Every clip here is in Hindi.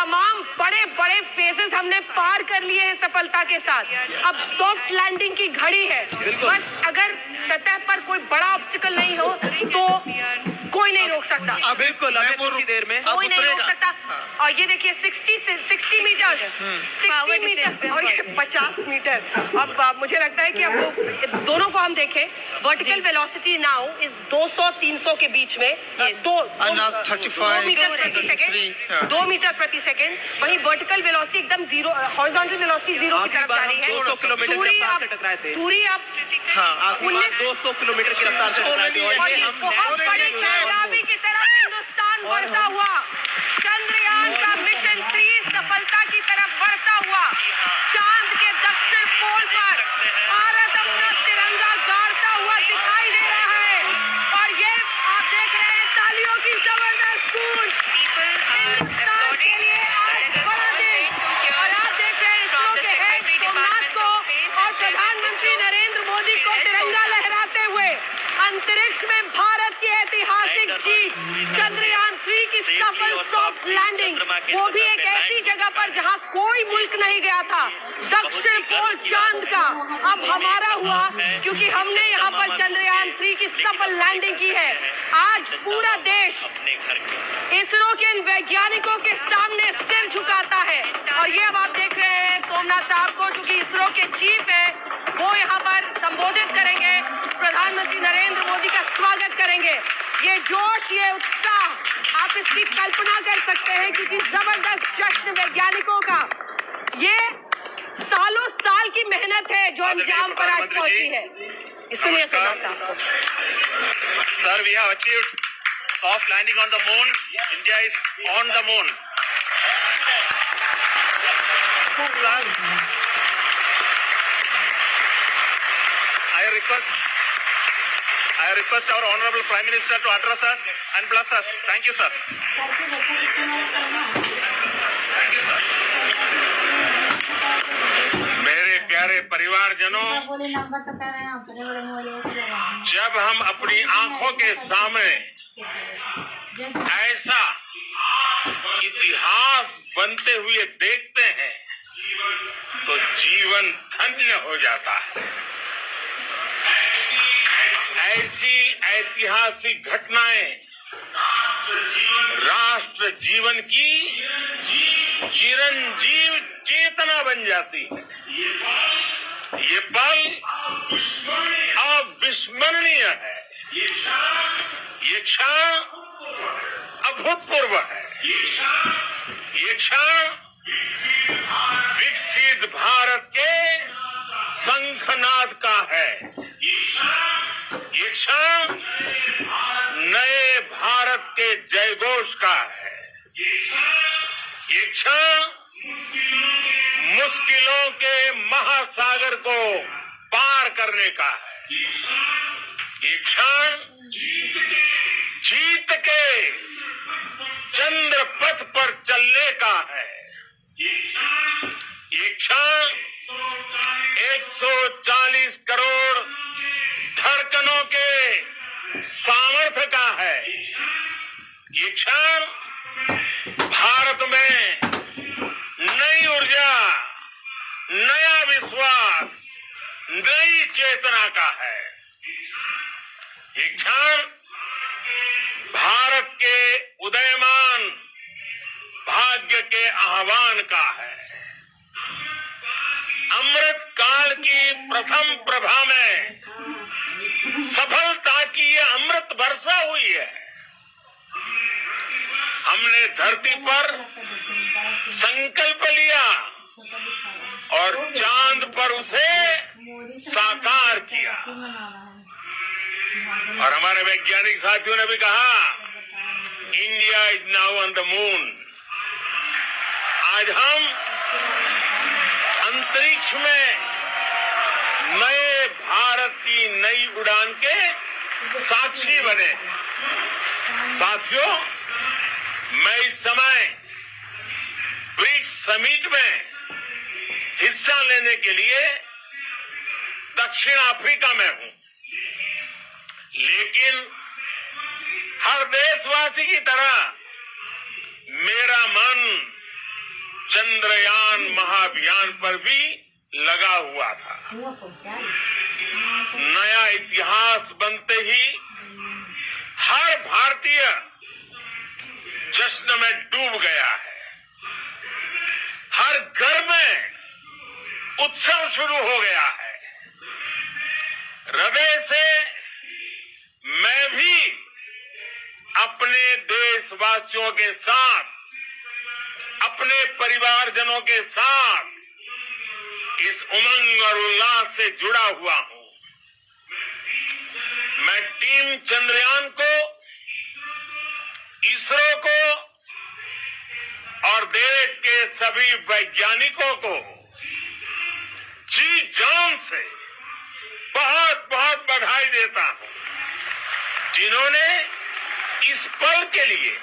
तमाम बड़े बड़े फेजेस हमने पार कर लिए हैं सफलता के साथ। अब सॉफ्ट लैंडिंग की घड़ी है। बस अगर सतह पर कोई बड़ा ऑब्स्टिकल नहीं हो तो कोई नहीं रोक सकता। बिल्कुल, कुछ ही देर में कोई नहीं रोक सकता। और ये देखिए 60 मीटर 60 मीटर और 50 मीटर। अब मुझे लगता है कि अब दोनों को हम देखें, वर्टिकल वेलोसिटी नाउ इज 200-300 के बीच में 2 मीटर प्रति सेकंड, 2 मीटर प्रति सेकंड। वहीं वर्टिकल वेलोसिटी एकदम जीरो, हॉरिजॉन्टल वेलोसिटी जीरो की तरफ जा रही है। 200 किलोमीटर दूरी की रफ्तार से टकराए थे। दूरी अब 200 किलोमीटर की रफ्तार से टकराए थे। और ये बहुत बड़ी कामयाबी की तरफ हिंदुस्तान बढ़ता हुआ, चंद्रयान का मिशन 3 सफलता की तरफ बढ़ता हुआ, चांद के दक्षिण पोल पर भारत अपना तिरंगा गाड़ता हुआ दिखाई दे रहा है। और ये आप देख रहे हैं तालियों की जबरदस्त गूंज हिंदुस्तान के लिए आज बड़ा दिन। और आप देख रहे हैं इसरो के हेड सोमनाथ को और प्रधानमंत्री नरेंद्र मोदी को तिरंगा लहराते हुए अंतरिक्ष में भारत की ऐतिहासिक जीत, चंद्रयान 3 की सफल सॉफ्ट लैंडिंग, वो भी एक ऐसी जगह पर जहां कोई मुल्क नहीं गया था, दक्षिण पोल चांद का अब हमारा हुआ, क्योंकि हमने यहाँ पर चंद्रयान 3 की सफल लैंडिंग की है। आज पूरा देश इसरो के इन वैज्ञानिकों के सामने सिर झुकाता है। और ये अब आप देख रहे हैं सोमनाथ साहब को, जो कि इसरो के चीफ है, वो यहाँ पर संबोधित करेंगे, प्रधानमंत्री नरेंद्र मोदी का स्वागत करेंगे। ये जोश, ये उत्साह, आप इसकी कल्पना कर सकते हैं, क्योंकि जबरदस्त जश्न वैज्ञानिकों का, ये सालों साल की मेहनत है जो अंजाम पर आज पहुंची है। सुनिए साहब। Sir, we have achieved soft landing on the moon. India is on the moon. Sir, I request our Honorable Prime Minister to address us and bless us. Thank you, sir. मेरे प्यारे परिवारजनों, जब हम अपनी आंखों के सामने ऐसा इतिहास बनते हुए देखते हैं तो जीवन धन्य हो जाता है। ऐसी ऐतिहासिक घटनाएं राष्ट्र जीवन की चिरंजीव चेतना बन जाती है। ये पल अविस्मरणीय है। ये क्षण अभूतपूर्व है। ये क्षण विकसित भारत के शंखनाद का है। ये क्षण नए भारत के जयघोष का है। ये क्षण मुश्किलों के महासागर को पार करने का है। ये क्षण जीत के चंद्र पथ पर चलने का है। ये क्षण 140 करोड़ धड़कनों के सामर्थ्य का है। ये क्षण भारत में नई ऊर्जा, नया विश्वास, नई चेतना का है। ये क्षण भारत के उदयमान भाग्य के आह्वान का है। अमृत काल की प्रथम प्रभा में सफलता की ये अमृत वर्षा हुई है। हमने धरती पर संकल्प लिया और चांद पर उसे साकार किया। और हमारे वैज्ञानिक साथियों ने भी कहा, India is now on the moon. आज हम अंतरिक्ष में नए भारत की नई उड़ान के साक्षी बने। साथियों, मैं इस समय ब्रिक्स समिट में हिस्सा लेने के लिए दक्षिण अफ्रीका में हूं, लेकिन हर देशवासी की तरह मेरा मन चंद्रयान महाअभियान पर भी लगा हुआ था। नया इतिहास बनते ही हर भारतीय जश्न में डूब गया है। हर घर में उत्सव शुरू हो गया है। हृदय से मैं भी अपने देशवासियों के साथ, अपने परिवारजनों के साथ इस उमंग और उल्लास से जुड़ा हुआ हूं। मैं टीम चंद्रयान को, इसरो को और देश के सभी वैज्ञानिकों को जी जान से बहुत बहुत बधाई देता हूं, जिन्होंने इस पल के लिए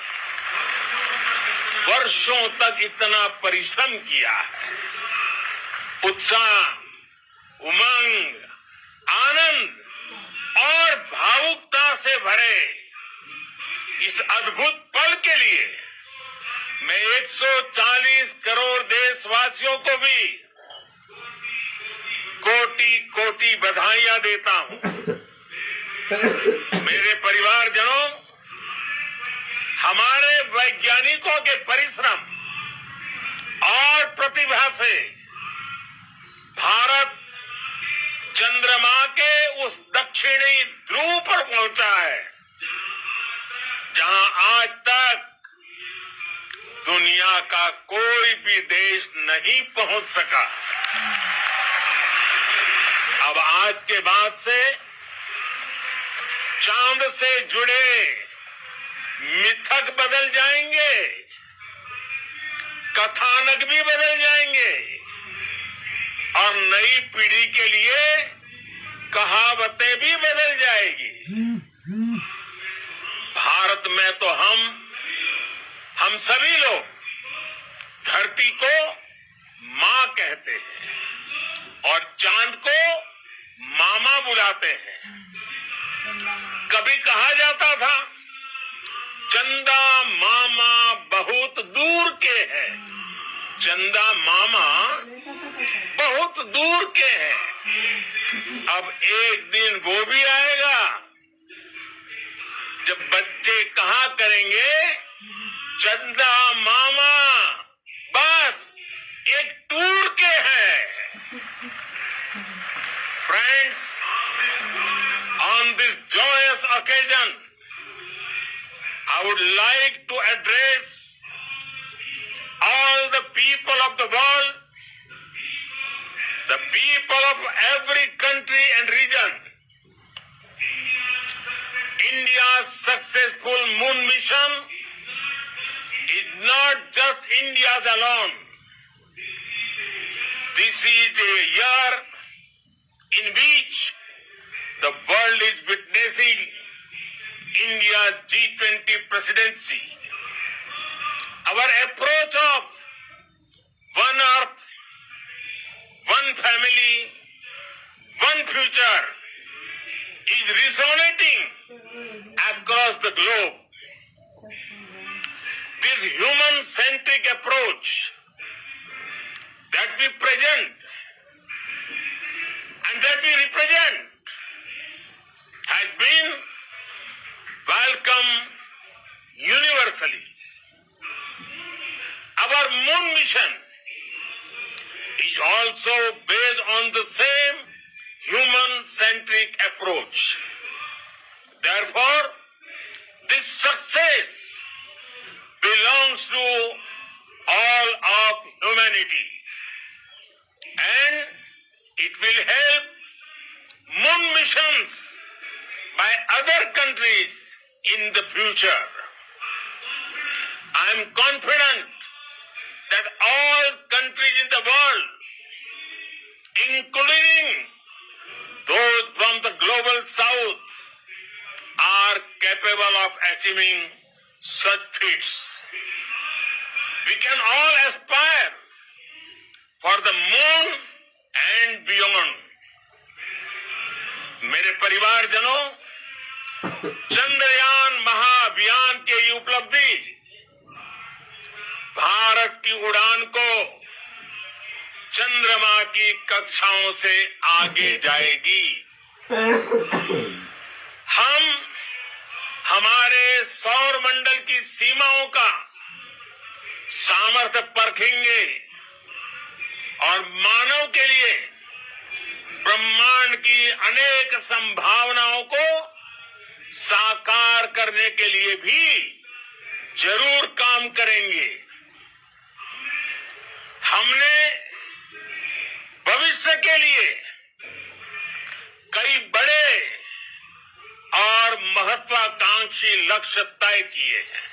वर्षों तक इतना परिश्रम किया है। उत्साह, उमंग, आनंद और भावुकता से भरे इस अद्भुत पल के लिए मैं 140 करोड़ देशवासियों को भी कोटि कोटि बधाइयां देता हूं। मेरे परिवारजनों, हमारे वैज्ञानिकों के परिश्रम और प्रतिभा से भारत चंद्रमा के उस दक्षिणी ध्रुव पर पहुंचा है, जहां आज तक दुनिया का कोई भी देश नहीं पहुंच सका। अब आज के बाद से चांद से जुड़े मिथक बदल जाएंगे, कथानक भी बदल जाएंगे और नई पीढ़ी के लिए कहावतें भी बदल जाएगी। भारत में तो हम सभी लोग धरती को मां कहते हैं और चांद को मामा बुलाते हैं। कभी कहा जाता था चंदा मामा बहुत दूर के हैं, चंदा मामा बहुत दूर के हैं। अब एक दिन वो भी आएगा जब बच्चे कहा करेंगे चंदा मामा बस एक टूर के हैं। Friends, on this joyous occasion, I would like to address all the people of the world, the people of every country and region. India's successful moon mission is not just India's alone. This is a year in which the world is witnessing India's G20 presidency. Our approach of one earth, one family, one future is resonating across the globe. This human-centric approach that we present and that we represent has been welcomed universally. Our moon mission is also based on the same human-centric approach. Therefore, this success belongs to all of humanity, and it will help moon missions by other countries in the future. I am confident that all countries in the world, including those from the global south, are capable of achieving such feats. We can all aspire for the moon and beyond. मेरे परिवारजनों, चंद्रयान महाअभियान की उपलब्धि भारत की उड़ान को चंद्रमा की कक्षाओं से आगे जाएगी। हम हमारे सौर मंडल की सीमाओं का सामर्थ्य परखेंगे और मानव के लिए ब्रह्मांड की अनेक संभावनाओं को साकार करने के लिए भी जरूर काम करेंगे। हमने भविष्य के लिए कई बड़े और महत्वाकांक्षी लक्ष्य तय किए हैं।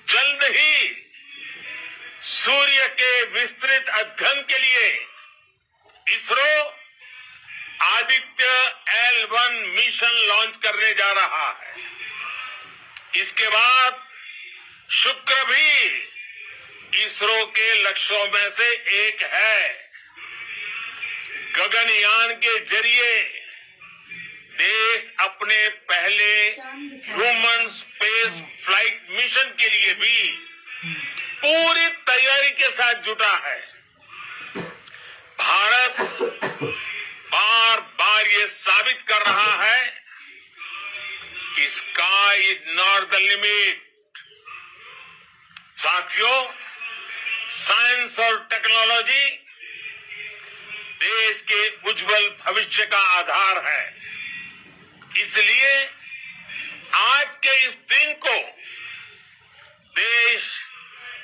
जल्द ही सूर्य के विस्तृत अध्ययन के लिए ISRO Aditya L1 mission launch करने जा रहा है। इसके बाद शुक्र भी इसरो के लक्ष्यों में से एक है। गगनयान के जरिए देश अपने पहले ह्यूमन स्पेस फ्लाइट मिशन के लिए भी पूरी तैयारी के साथ जुटा है। भारत बार बार ये साबित कर रहा है कि sky is not the limit. साथियों, साइंस और टेक्नोलॉजी देश के उज्जवल भविष्य का आधार है। इसलिए आज के इस दिन को देश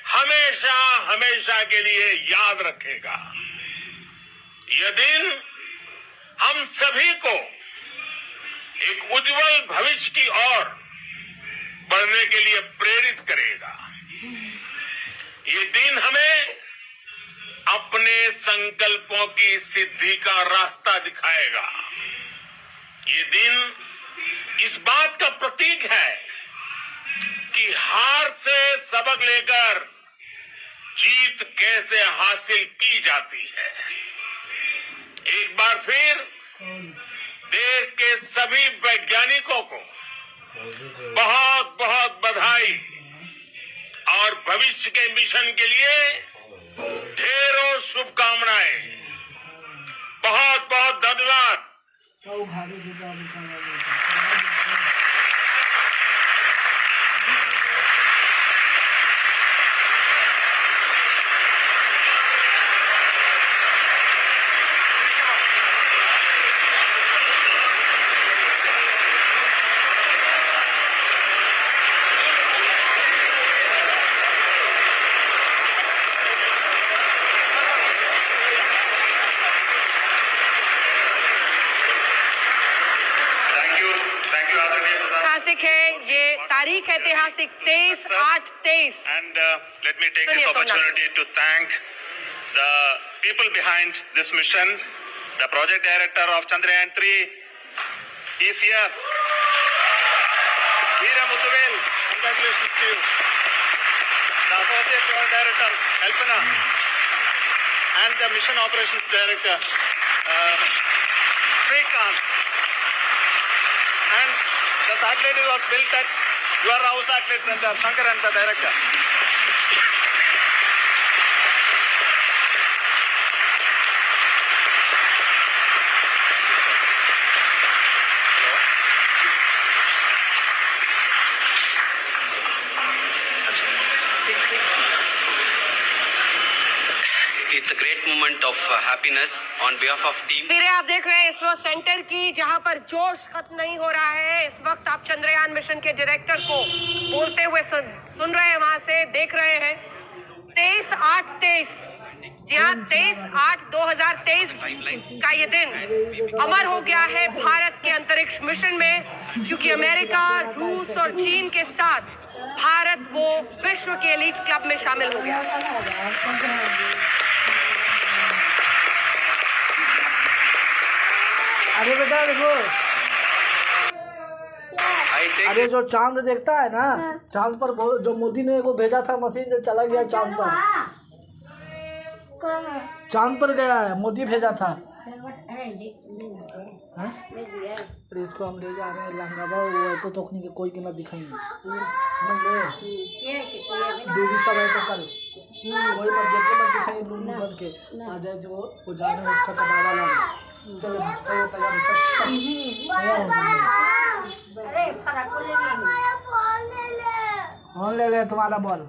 हमेशा हमेशा के लिए याद रखेगा। यह दिन हम सभी को एक उज्जवल भविष्य की ओर बढ़ने के लिए प्रेरित करेगा। ये दिन हमें अपने संकल्पों की सिद्धि का रास्ता दिखाएगा। ये दिन इस बात का प्रतीक है कि हार से सबक लेकर जीत कैसे हासिल की जाती है। एक बार फिर देश के सभी वैज्ञानिकों को बहुत बहुत बधाई और भविष्य के मिशन के लिए ढेरों शुभकामनाएं। बहुत बहुत धन्यवाद। है ये तारीख ऐतिहासिक 23/8/23 and let me take this opportunity to thank the people behind this mission. The project director of Chandrayaan 3 is here. Veera Muthuvel, congratulations to you. The associate project director Kalpana and the mission operations director Srikanth. And the satellite was built at your house satellite center, Shankar and the director. It's a great moment of happiness on behalf of team. फिर आप देख रहे हैं इसरो सेंटर की, जहां पर जोश खत्म नहीं हो रहा है। इस वक्त आप चंद्रयान मिशन के डायरेक्टर को बोलते हुए सुन रहे हैं, वहां से देख रहे हैं। 23/8/23 जी हाँ, 23/8/2023 का ये दिन अमर हो गया है भारत के अंतरिक्ष मिशन में, क्योंकि अमेरिका, रूस और चीन के साथ भारत वो विश्व के एलीट क्लब में शामिल हो गया। अरे बेटा देखो, अरे जो चांद देखता है ना, चांद पर जो मोदी ने वो भेजा था मशीन, जो चला गया चांद पर, चांद पर गया है, मोदी भेजा था। इसको हम ले जा रहे हैं लंगा, वो तो कोई के ना दिखाएंगे। सब है तो कल वही मत देखो मत दिखाई लूंगी बन के आ जाए जो वो जाने उसका कबाड़ा लाना। चलो फोन ले ले तुम्हारा बॉल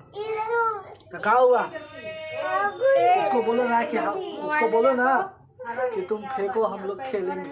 तो क्या हुआ? उसको बोलो ना कि तुम फेंको हम लोग खेलेंगे।